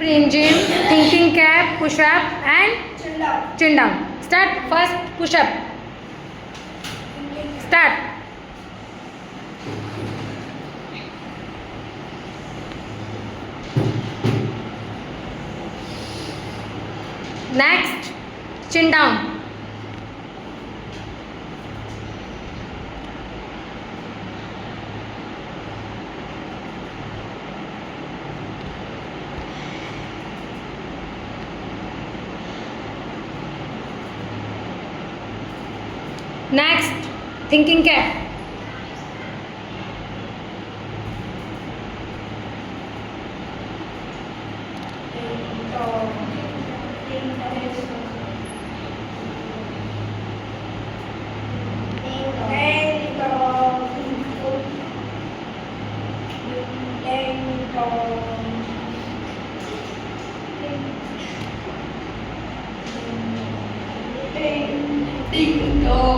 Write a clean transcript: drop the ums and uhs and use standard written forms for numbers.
in gym, thinking cap, push up and chin down. Start. First push up. Start. Next, chin down. Next, thinking cap. Ding dong.